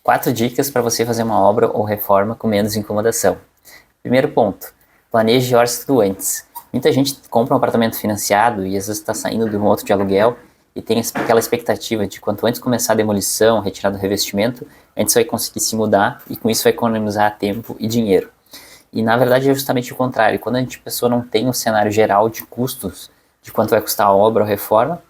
4 dicas para você fazer uma obra ou reforma com menos incomodação. Primeiro ponto, planeje e orce tudo antes. Muita gente compra um apartamento financiado e às vezes está saindo de um outro de aluguel e tem aquela expectativa de quanto antes começar a demolição, retirar do revestimento, antes vai conseguir se mudar e com isso vai economizar tempo e dinheiro. E na verdade é justamente o contrário. Quando a pessoa não tem um cenário geral de custos, de quanto vai custar a obra ou reforma,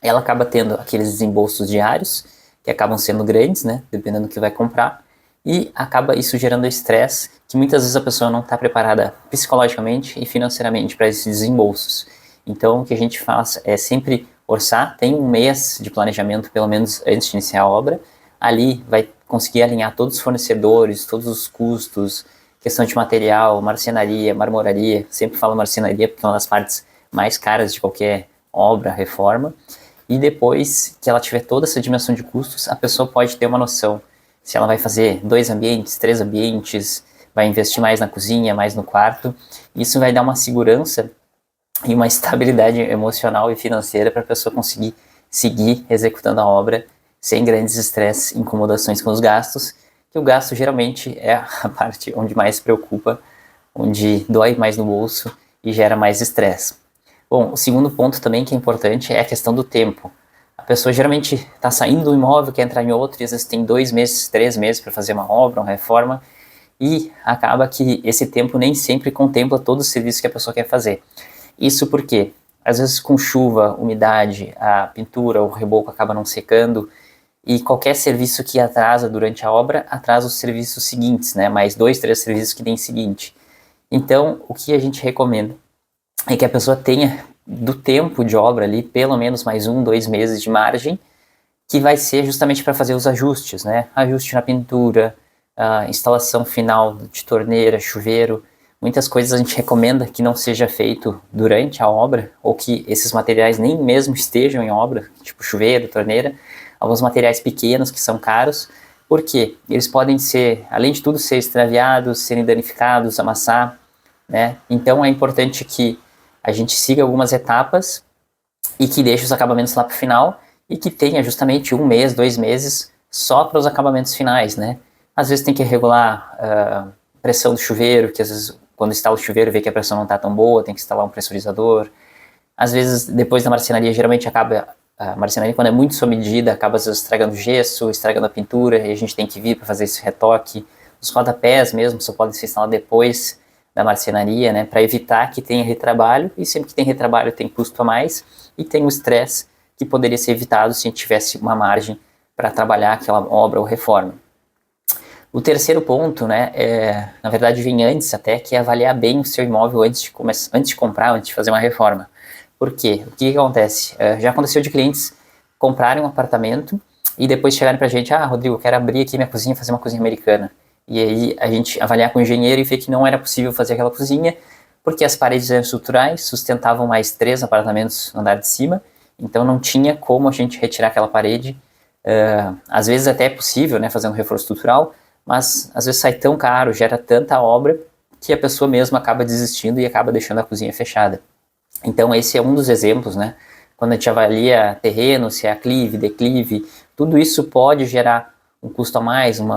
ela acaba tendo aqueles desembolsos diários, que acabam sendo grandes, né, dependendo do que vai comprar, e acaba isso gerando estresse, que muitas vezes a pessoa não está preparada psicologicamente e financeiramente para esses desembolsos. Então o que a gente faz é sempre orçar, tem um mês de planejamento, pelo menos antes de iniciar a obra, ali vai conseguir alinhar todos os fornecedores, todos os custos, questão de material, marcenaria, marmoraria, sempre falo marcenaria porque é uma das partes mais caras de qualquer obra, reforma, e depois que ela tiver toda essa dimensão de custos, a pessoa pode ter uma noção se ela vai fazer 2 ambientes, 3 ambientes, vai investir mais na cozinha, mais no quarto. Isso vai dar uma segurança e uma estabilidade emocional e financeira para a pessoa conseguir seguir executando a obra sem grandes estresses, incomodações com os gastos, que o gasto geralmente é a parte onde mais preocupa, onde dói mais no bolso e gera mais estresse. Bom, o segundo ponto também que é importante é a questão do tempo. A pessoa geralmente está saindo do imóvel, quer entrar em outro, e às vezes tem 2 meses, 3 meses para fazer uma obra, uma reforma, e acaba que esse tempo nem sempre contempla todo o serviço que a pessoa quer fazer. Isso porque, às vezes com chuva, umidade, a pintura, o reboco acaba não secando, e qualquer serviço que atrasa durante a obra, atrasa os serviços seguintes, né? Mais 2, 3 serviços que tem seguinte. Então, o que a gente recomenda é que a pessoa tenha do tempo de obra ali, pelo menos mais 1, 2 meses de margem, que vai ser justamente para fazer os ajustes, né? Ajuste na pintura, a instalação final de torneira, chuveiro. Muitas coisas a gente recomenda que não seja feito durante a obra, ou que esses materiais nem mesmo estejam em obra, tipo chuveiro, torneira, alguns materiais pequenos que são caros, porque eles podem ser, além de tudo, ser extraviados, serem danificados, amassar, né? Então é importante que a gente siga algumas etapas e que deixe os acabamentos lá para o final e que tenha justamente 1 mês, 2 meses só para os acabamentos finais, né? Às vezes tem que regular a pressão do chuveiro, que às vezes quando instala o chuveiro vê que a pressão não está tão boa, tem que instalar um pressurizador. Às vezes depois da marcenaria, geralmente acaba, a marcenaria quando é muito sob medida, acaba às vezes estragando gesso, estragando a pintura e a gente tem que vir para fazer esse retoque. Os rodapés mesmo só podem ser instalados depois da marcenaria, né, para evitar que tenha retrabalho, e sempre que tem retrabalho tem custo a mais, e tem o estresse que poderia ser evitado se a gente tivesse uma margem para trabalhar aquela obra ou reforma. O terceiro ponto, né, na verdade vem antes até, que é avaliar bem o seu imóvel antes de comprar, antes de fazer uma reforma. Por quê? O que acontece? Já aconteceu de clientes comprarem um apartamento e depois chegarem para a gente, Rodrigo, eu quero abrir aqui minha cozinha e fazer uma cozinha americana. E aí a gente avaliar com o engenheiro e ver que não era possível fazer aquela cozinha, porque as paredes eram estruturais, sustentavam mais 3 apartamentos no andar de cima, então não tinha como a gente retirar aquela parede. Às vezes até é possível, né, fazer um reforço estrutural, mas às vezes sai tão caro, gera tanta obra, que a pessoa mesmo acaba desistindo e acaba deixando a cozinha fechada. Então esse é um dos exemplos, né? Quando a gente avalia terreno, se é aclive, declive, tudo isso pode gerar um custo a mais, um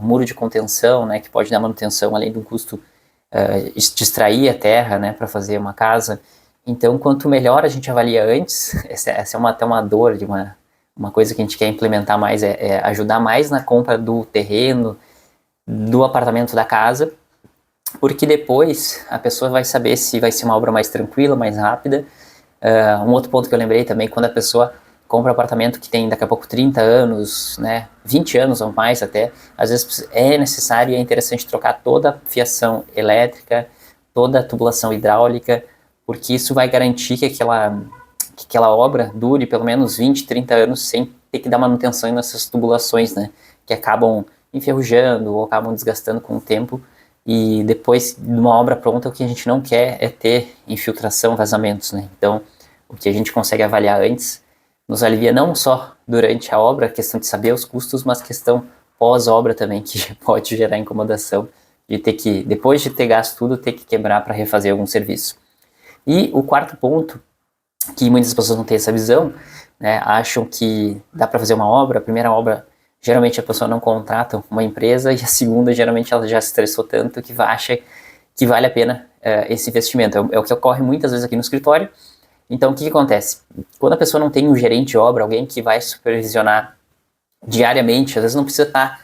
muro de contenção, né, que pode dar manutenção, além de um custo de extrair a terra, né, para fazer uma casa. Então, quanto melhor a gente avalia antes, essa é até uma dor, de uma coisa que a gente quer implementar mais, é ajudar mais na compra do terreno, do apartamento, da casa, porque depois a pessoa vai saber se vai ser uma obra mais tranquila, mais rápida. Um outro ponto que eu lembrei também, quando a pessoa compra um apartamento que tem daqui a pouco 30 anos, né, 20 anos ou mais até, às vezes é necessário e é interessante trocar toda a fiação elétrica, toda a tubulação hidráulica, porque isso vai garantir que aquela obra dure pelo menos 20, 30 anos sem ter que dar manutenção nessas tubulações, né, que acabam enferrujando ou acabam desgastando com o tempo, e depois de uma obra pronta o que a gente não quer é ter infiltração, vazamentos, né. Então o que a gente consegue avaliar antes nos alivia não só durante a obra, a questão de saber os custos, mas questão pós-obra também, que pode gerar incomodação de ter que, depois de ter gasto tudo, ter que quebrar para refazer algum serviço. E o quarto ponto, que muitas pessoas não têm essa visão, né, acham que dá para fazer uma obra, a primeira obra geralmente a pessoa não contrata uma empresa, e a segunda, geralmente ela já se estressou tanto que acha que vale a pena esse investimento. É o que ocorre muitas vezes aqui no escritório. Então, o que acontece? Quando a pessoa não tem um gerente de obra, alguém que vai supervisionar diariamente, às vezes não precisa estar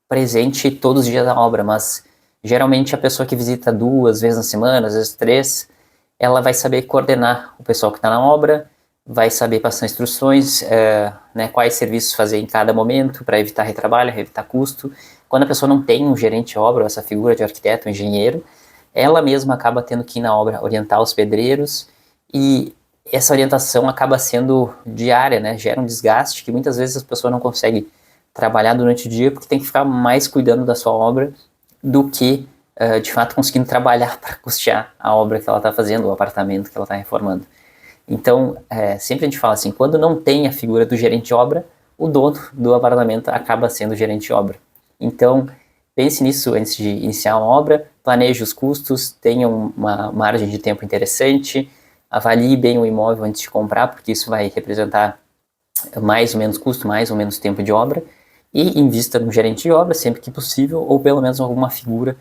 presente todos os dias da obra, mas geralmente a pessoa que visita 2 vezes na semana, às vezes 3, ela vai saber coordenar o pessoal que está na obra, vai saber passar instruções, né, quais serviços fazer em cada momento para evitar retrabalho, evitar custo. Quando a pessoa não tem um gerente de obra, essa figura de arquiteto, um engenheiro, ela mesma acaba tendo que ir na obra orientar os pedreiros, e essa orientação acaba sendo diária, né? Gera um desgaste que muitas vezes a pessoa não consegue trabalhar durante o dia porque tem que ficar mais cuidando da sua obra do que, de fato, conseguindo trabalhar para custear a obra que ela está fazendo, o apartamento que ela está reformando. Então, sempre a gente fala assim, quando não tem a figura do gerente de obra, o dono do apartamento acaba sendo o gerente de obra. Então, pense nisso antes de iniciar a obra, planeje os custos, tenha uma margem de tempo interessante, avalie bem o imóvel antes de comprar, porque isso vai representar mais ou menos custo, mais ou menos tempo de obra, e invista no gerente de obra sempre que possível, ou pelo menos alguma figura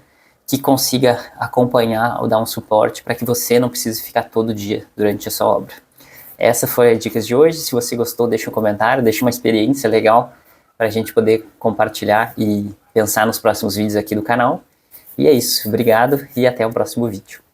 que consiga acompanhar ou dar um suporte para que você não precise ficar todo dia durante a sua obra. Essa foi a dicas de hoje. Se você gostou, deixa um comentário, deixa uma experiência legal para a gente poder compartilhar e pensar nos próximos vídeos aqui do canal. E é isso, obrigado e até o próximo vídeo.